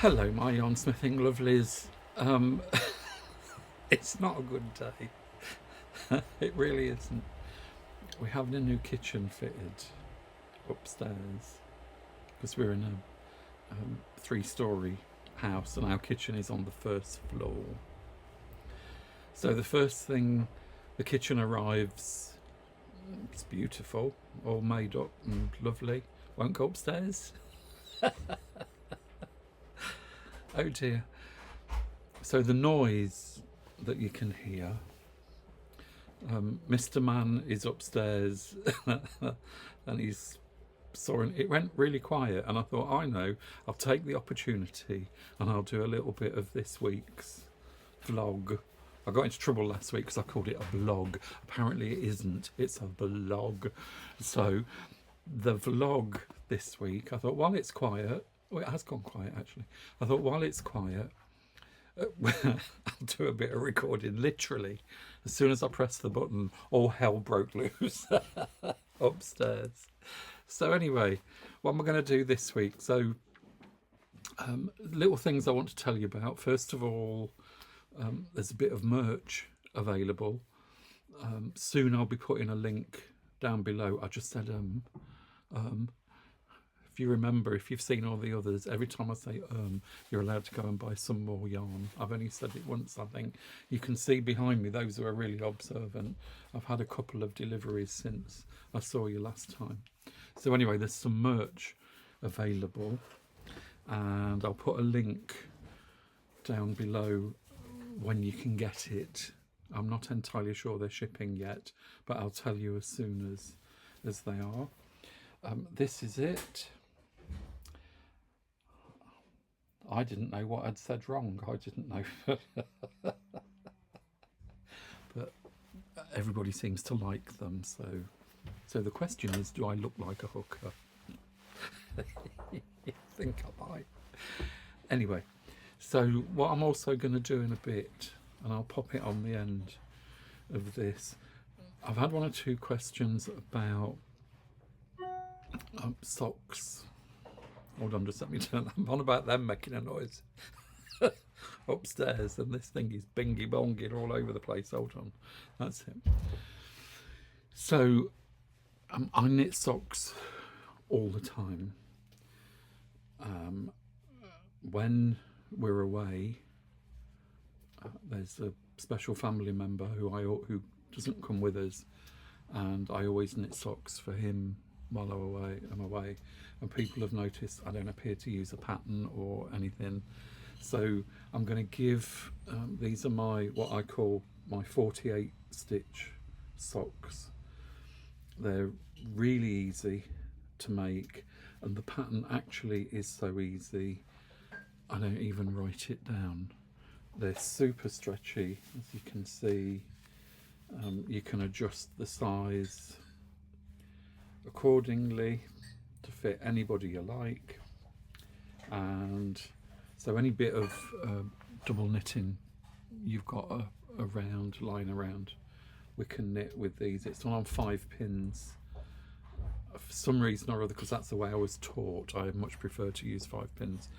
Hello, my yarnsmithing lovelies. Um, it's not a good day. It really isn't. We're having a new kitchen fitted upstairs because we're in a three-storey house and our kitchen is on the first floor. So the first thing, the kitchen arrives. It's beautiful, all made up and lovely. Won't go upstairs. Oh dear. So the noise that you can hear, Mr. Man is upstairs and he's soaring. It went really quiet and I thought, I know, I'll take the opportunity and I'll do a little bit of this week's vlog. I got into trouble last week because I called it a blog. Apparently it isn't, it's a blog. So the vlog this week, I thought while it's quiet, well, it has gone quiet actually. I thought while it's quiet, I'll do a bit of recording. Literally, as soon as I pressed the button, all hell broke loose upstairs. So anyway, what am I going to do this week? So little things I want to tell you about. First of all, there's a bit of merch available. Soon I'll be putting a link down below. I just said if you remember, if you've seen all the others, every time I say you're allowed to go and buy some more yarn. I've only said it once, I think. You can see behind me, those who are really observant, I've had a couple of deliveries since I saw you last time. So anyway, there's some merch available and I'll put a link down below when you can get it. I'm not entirely sure they're shipping yet, but I'll tell you as soon as they are. This is it. I didn't know what I'd said wrong. I didn't know. But everybody seems to like them. So the question is, do I look like a hooker? You think I might. Anyway, so what I'm also going to do in a bit, and I'll pop it on the end of this, I've had one or two questions about socks. Hold on, just let me turn them on about them making a noise upstairs, and this thing is bingy bonging all over the place. Hold on, that's it. So I knit socks all the time. When we're away, there's a special family member who doesn't come with us, and I always knit socks for him while I'm away, and people have noticed I don't appear to use a pattern or anything. So I'm going to give these are what I call my 48 stitch socks. They're really easy to make, and the pattern actually is so easy I don't even write it down. They're super stretchy, as you can see. You can adjust the size accordingly to fit anybody you like, and so any bit of double knitting you've got lying around, we can knit with these. It's done on 5 pins for some reason or other, because that's the way I was taught. I much prefer to use 5 pins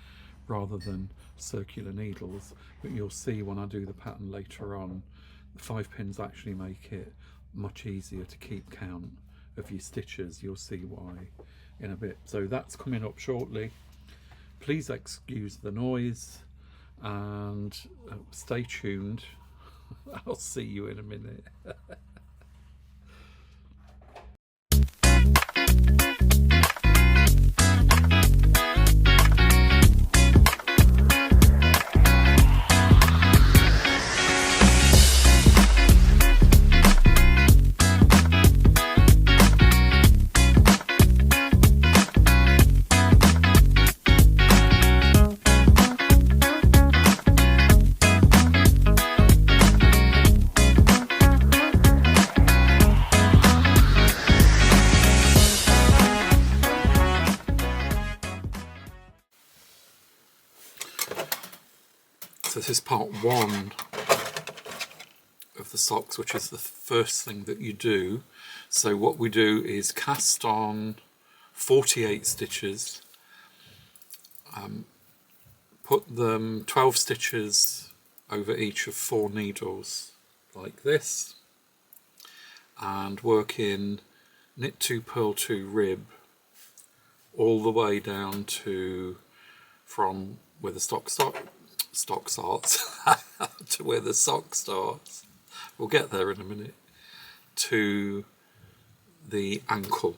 rather than circular needles, but you'll see when I do the pattern later on, the 5 pins actually make it much easier to keep count of your stitches. You'll see why in a bit. So that's coming up shortly. Please excuse the noise and stay tuned. I'll see you in a minute. So this is part 1 of the socks, which is the first thing that you do. So what we do is cast on 48 stitches, put them 12 stitches over each of 4 needles like this, and work in knit 2, purl 2, rib all the way down to from where the stock starts to where the sock starts. We'll get there in a minute, to the ankle.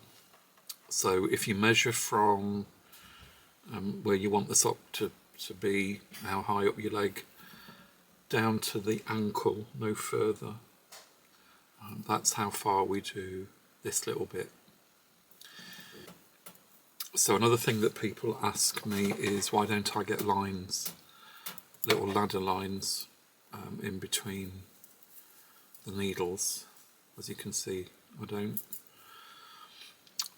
So if you measure from where you want the sock to be, how high up your leg, down to the ankle, no further, that's how far we do this little bit. So another thing that people ask me is, why don't I get lines, little ladder lines in between the needles? As you can see, I don't.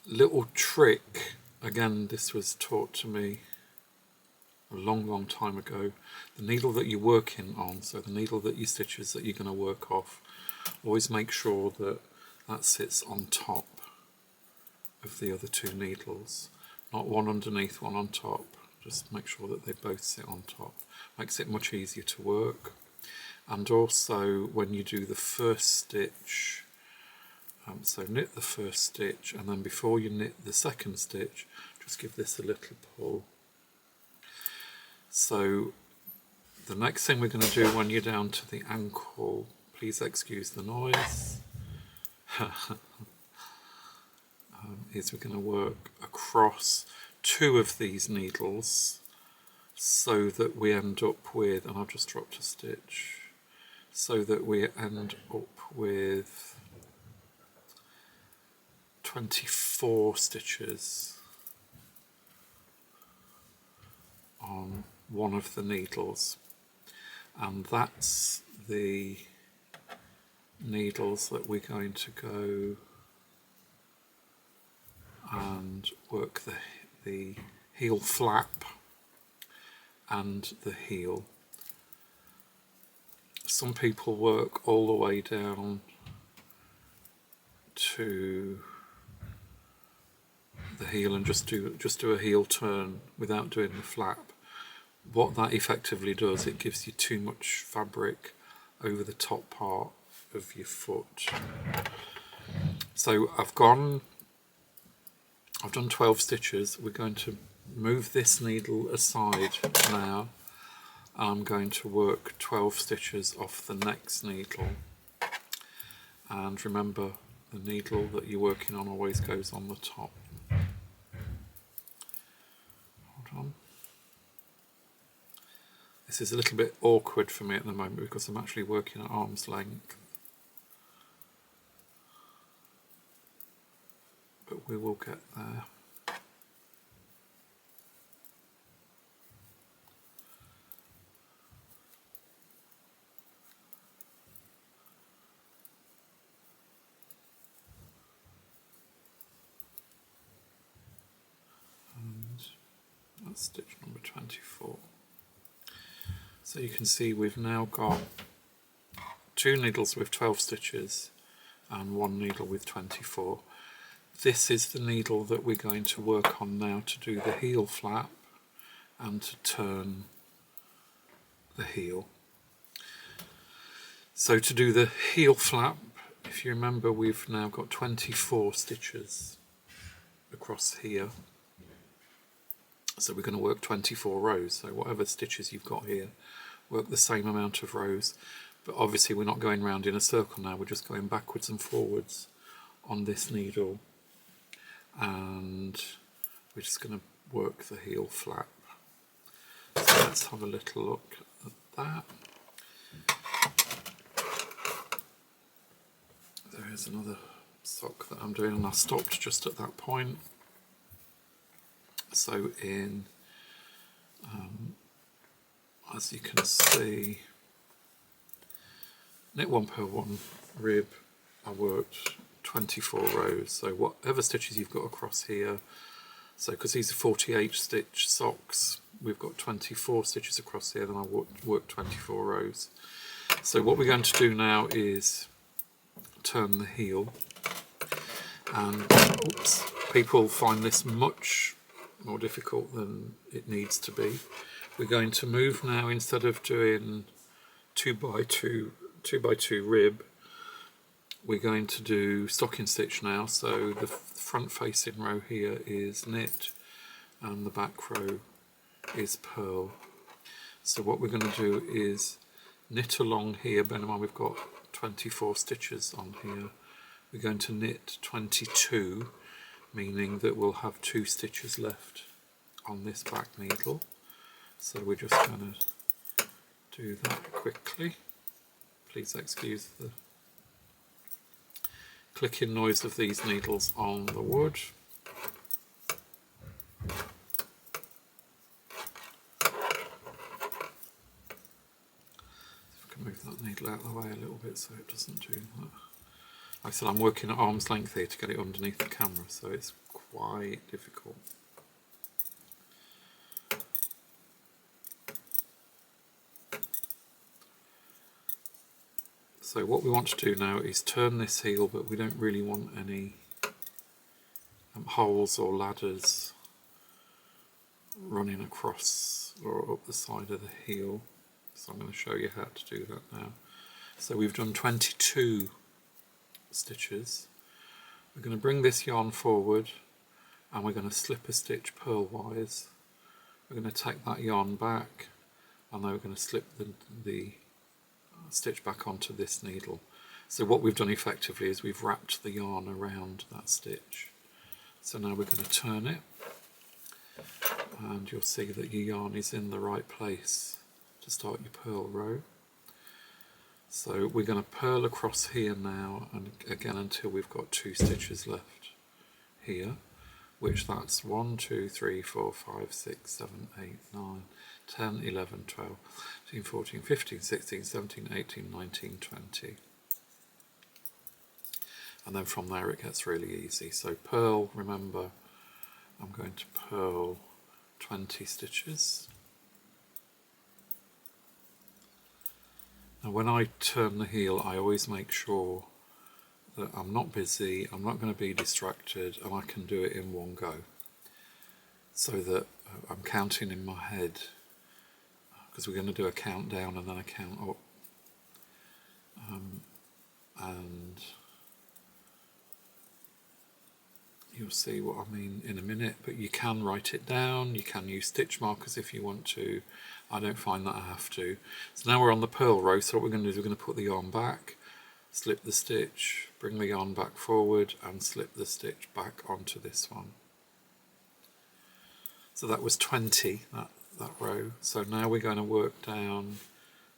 Little trick, again, this was taught to me a long time ago. The needle that you're working on, so the needle that you stitches that you're going to work off, always make sure that that sits on top of the other 2 needles, not one underneath, one on top. Just make sure that they both sit on top. Makes it much easier to work. And also when you do the first stitch, so knit the first stitch, and then before you knit the second stitch, just give this a little pull. So the next thing we're going to do when you're down to the ankle, please excuse the noise, is we're going to work across 2 of these needles so that we end up with, and I've just dropped a stitch, so that we end up with 24 stitches on one of the needles, and that's the needles that we're going to go and work the heel flap and the heel. Some people work all the way down to the heel and just do a heel turn without doing the flap. What that effectively does, it gives you too much fabric over the top part of your foot. So I've done 12 stitches. We're going to move this needle aside now, and I'm going to work 12 stitches off the next needle. And remember, the needle that you're working on always goes on the top. Hold on. This is a little bit awkward for me at the moment because I'm actually working at arm's length. But we will get there. And that's stitch number 24. So you can see we've now got 2 needles with 12 stitches and 1 needle with 24. This is the needle that we're going to work on now to do the heel flap and to turn the heel. So to do the heel flap, if you remember, we've now got 24 stitches across here. So we're going to work 24 rows. So whatever stitches you've got here, work the same amount of rows. But obviously we're not going round in a circle now, we're just going backwards and forwards on this needle. And we're just going to work the heel flap. So let's have a little look at that. There's another sock that I'm doing, and I stopped just at that point. So in, as you can see, knit 1 per 1 rib, I worked 24 rows. So whatever stitches you've got across here, so because these are 48 stitch socks, we've got 24 stitches across here, then I worked 24 rows. So what we're going to do now is turn the heel, and people find this much more difficult than it needs to be. We're going to move now, instead of doing 2x2 rib, we're going to do stocking stitch now. So the front facing row here is knit and the back row is purl. So what we're going to do is knit along here. Bear in mind we've got 24 stitches on here. We're going to knit 22, meaning that we'll have 2 stitches left on this back needle. So we're just going to do that quickly. Please excuse the clicking noise of these needles on the wood. Move that needle out of the way a little bit so it doesn't do that. Like I said, I'm working at arm's length here to get it underneath the camera, so it's quite difficult. So what we want to do now is turn this heel, but we don't really want any holes or ladders running across or up the side of the heel. So I'm going to show you how to do that now. So we've done 22 stitches. We're going to bring this yarn forward and we're going to slip a stitch purlwise. We're going to take that yarn back and then we're going to slip the stitch back onto this needle. So what we've done effectively is we've wrapped the yarn around that stitch. So now we're going to turn it and you'll see that your yarn is in the right place to start your purl row. So we're going to purl across here now, and again until we've got 2 stitches left here, which that's 1, 2, 3, 4, 5, 6, 7, 8, 9, 10, 11, 12, 13, 14, 15, 16, 17, 18, 19, 20. And then from there it gets really easy. So purl, remember, I'm going to purl 20 stitches. Now when I turn the heel, I always make sure that I'm not busy, I'm not going to be distracted, and I can do it in one go. So that I'm counting in my head, because we're going to do a countdown and then a count up. And you'll see what I mean in a minute, but you can write it down, you can use stitch markers if you want to. I don't find that I have to. So now we're on the purl row, so what we're going to do is we're going to put the yarn back, slip the stitch, bring the yarn back forward and slip the stitch back onto this one. So that was 20, that row. So now we're going to work down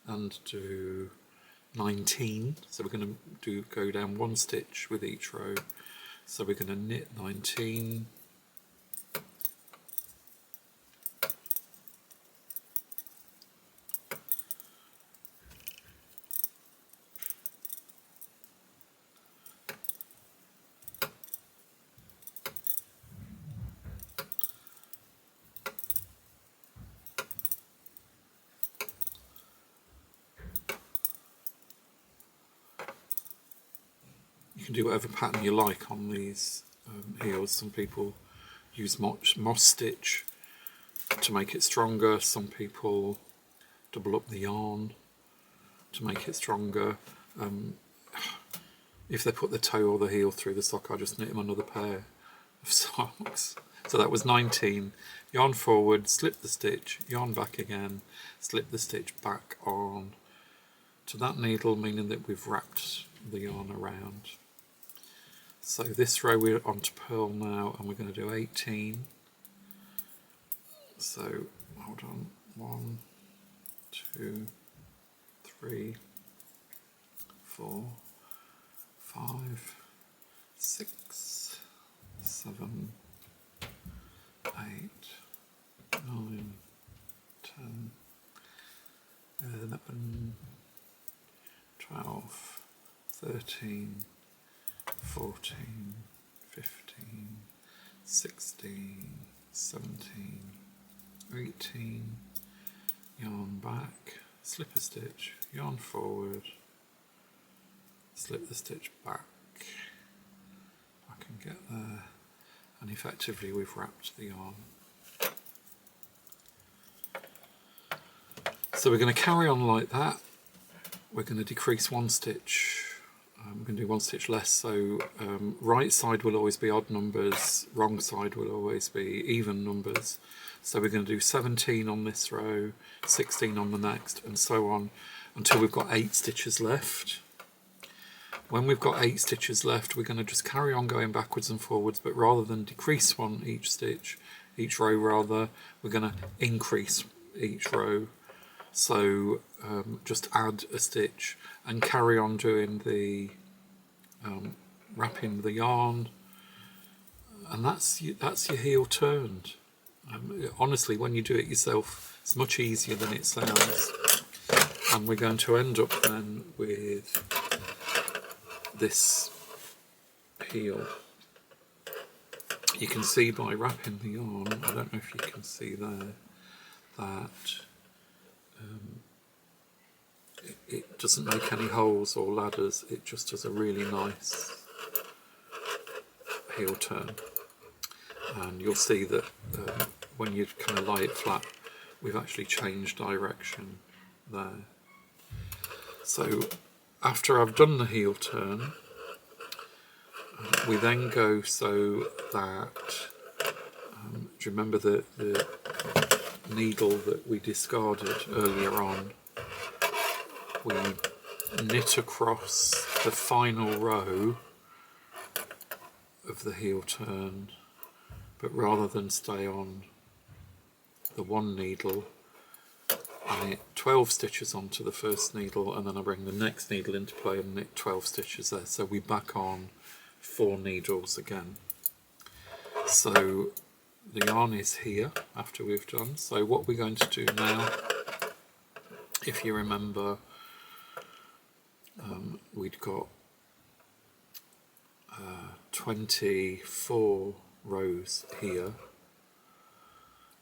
and do 19. So we're going to go down 1 stitch with each row. So we're going to knit 19, you can do whatever pattern you like on these heels. Some people use moss stitch to make it stronger, some people double up the yarn to make it stronger. If they put the toe or the heel through the sock, I just knit them another pair of socks. So that was 19. Yarn forward, slip the stitch, yarn back again, slip the stitch back on to that needle, meaning that we've wrapped the yarn around. So this row we're on to purl now, and we're going to do 18. So hold on, 1, 2, 3, 4, 5, 6, 7, 8, 9, 10, 11, 12, 13, 14, 15, 16, 17, 18, yarn back, slip a stitch, yarn forward, slip the stitch back, I can get there, and effectively we've wrapped the yarn. So we're going to carry on like that. We're going to decrease one stitch. We're going to do one stitch less, so right side will always be odd numbers, wrong side will always be even numbers. So we're going to do 17 on this row, 16 on the next, and so on until we've got 8 stitches left. When we've got 8 stitches left, we're going to just carry on going backwards and forwards, but rather than decrease one each stitch, each row rather, we're going to increase each row. So just add a stitch and carry on doing the wrapping the yarn, and that's your heel turned. Honestly, when you do it yourself, it's much easier than it sounds. And we're going to end up then with this heel. You can see by wrapping the yarn, I don't know if you can see there, that it doesn't make any holes or ladders, it just does a really nice heel turn. And you'll see that when you kind of lie it flat, we've actually changed direction there. So after I've done the heel turn, we then go so that, do you remember the needle that we discarded earlier on? We knit across the final row of the heel turn, but rather than stay on the one needle, I knit 12 stitches onto the first needle, and then I bring the next needle into play and knit 12 stitches there. So we back on 4 needles again. So the yarn is here after we've done. So what we're going to do now, if you remember, we'd got 24 rows here,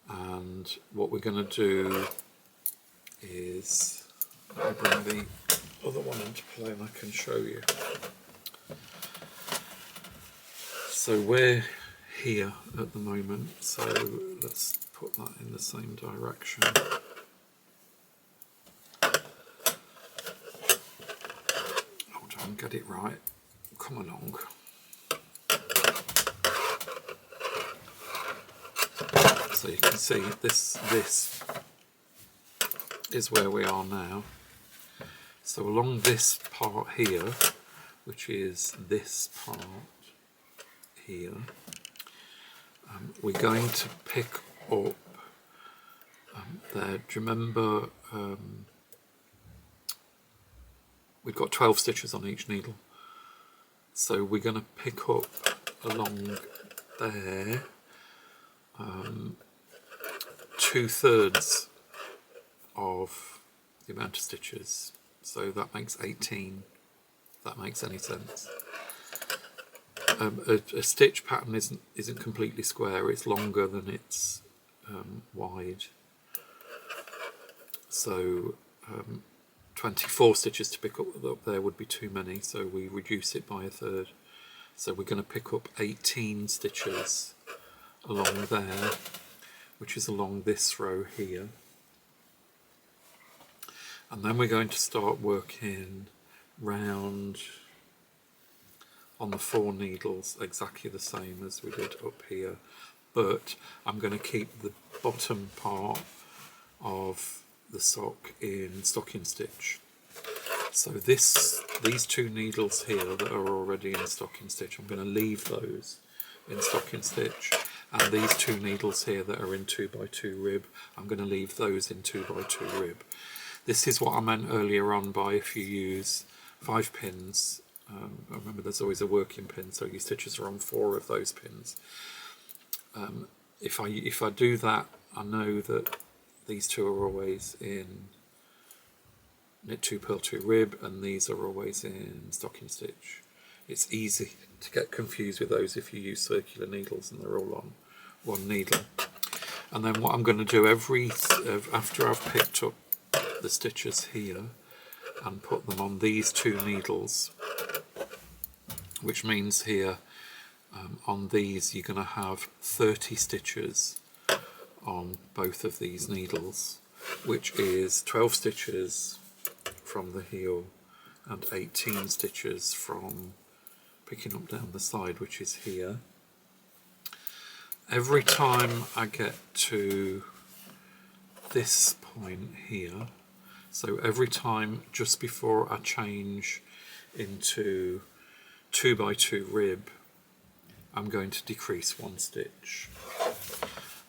and what we're going to do is, I'll bring the other one into play and I can show you. So we're here at the moment, so let's put that in the same direction. Hold on, get it right. Come along. So you can see this is where we are now. So along this part here, which is this part here, we're going to pick up there. Do you remember we've got 12 stitches on each needle, so we're going to pick up along there 2/3 of the amount of stitches, so that makes 18, if that makes any sense. A stitch pattern isn't completely square, it's longer than it's wide, so 24 stitches to pick up there would be too many, so we reduce it by 1/3. So we're going to pick up 18 stitches along there, which is along this row here, and then we're going to start working round on the 4 needles exactly the same as we did up here, but I'm going to keep the bottom part of the sock in stocking stitch. So these 2 needles here that are already in stocking stitch, I'm going to leave those in stocking stitch, and these 2 needles here that are in 2x2 rib, I'm going to leave those in 2x2 rib. This is what I meant earlier on by if you use 5 pins, remember there's always a working pin, so your stitches are on 4 of those pins. If I do that, I know that these 2 are always in knit 2, purl 2 rib, and these are always in stocking stitch. It's easy to get confused with those if you use circular needles and they're all on one needle. And then what I'm going to do after I've picked up the stitches here and put them on these 2 needles, which means here on these you're going to have 30 stitches on both of these needles. which is 12 stitches from the heel and 18 stitches from picking up down the side, which is here. Every time I get to this point here, so every time just before I change into 2x2 rib, I'm going to decrease 1 stitch.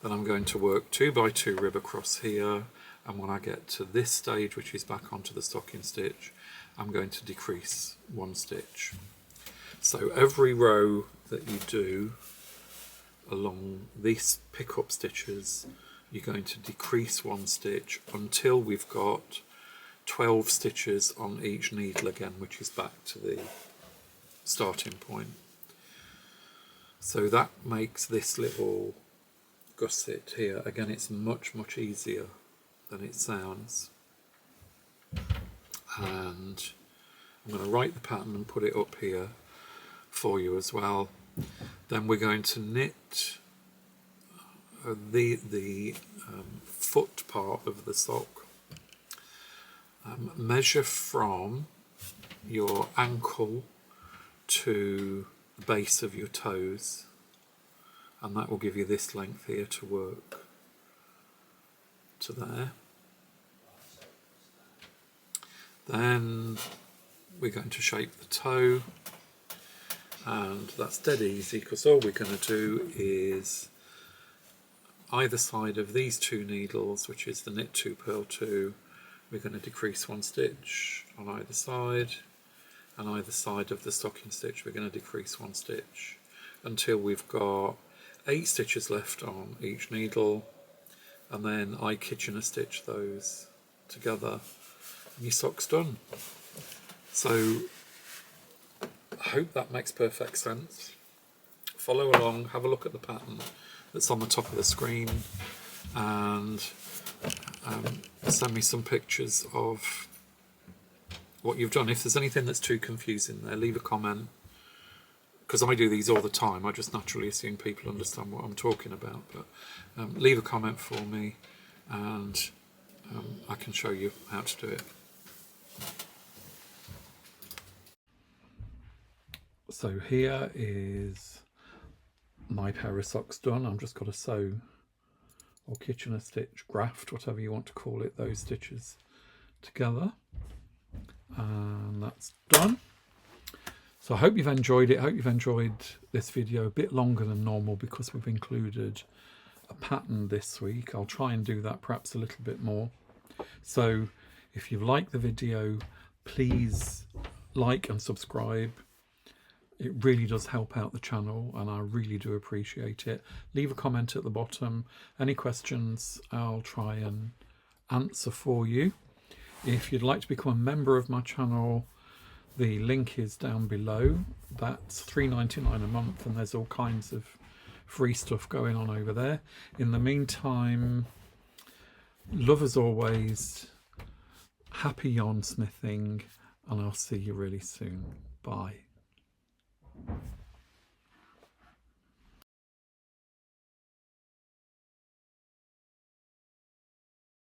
Then I'm going to work 2x2 rib across here, and when I get to this stage, which is back onto the stocking stitch, I'm going to decrease 1 stitch. So every row that you do along these pickup stitches, you're going to decrease 1 stitch until we've got 12 stitches on each needle again, which is back to the starting point. So that makes this little gusset here, again, it's much easier than it sounds. And I'm going to write the pattern and put it up here for you as well. Then we're going to knit the foot part of the sock. Measure from your ankle to the base of your toes, and that will give you this length here to work to there. Then we're going to shape the toe, and that's dead easy because all we're going to do is either side of these 2 needles, which is the knit 2 purl 2, we're going to decrease 1 stitch on either side, and either side of the stocking stitch we're going to decrease 1 stitch until we've got 8 stitches left on each needle, and then I Kitchener stitch those together and your sock's done. So I hope that makes perfect sense. Follow along, have a look at the pattern that's on the top of the screen, and send me some pictures of what you've done. If there's anything that's too confusing there, leave a comment, because I do these all the time. I just naturally assume people understand what I'm talking about, but leave a comment for me, and I can show you how to do it. So here is my pair of socks done. I've just got to sew or Kitchener stitch, graft, whatever you want to call it, those stitches together, and that's done. So I hope you've enjoyed it. I hope you've enjoyed this video, a bit longer than normal because we've included a pattern this week. I'll try and do that perhaps a little bit more. So if you've liked the video, please like and subscribe. It really does help out the channel and I really do appreciate it. Leave a comment at the bottom. Any questions I'll try and answer for you. If you'd like to become a member of my channel, the link is down below. That's $3.99 a month and there's all kinds of free stuff going on over there. In the meantime, love as always, happy yarnsmithing, and I'll see you really soon. Bye.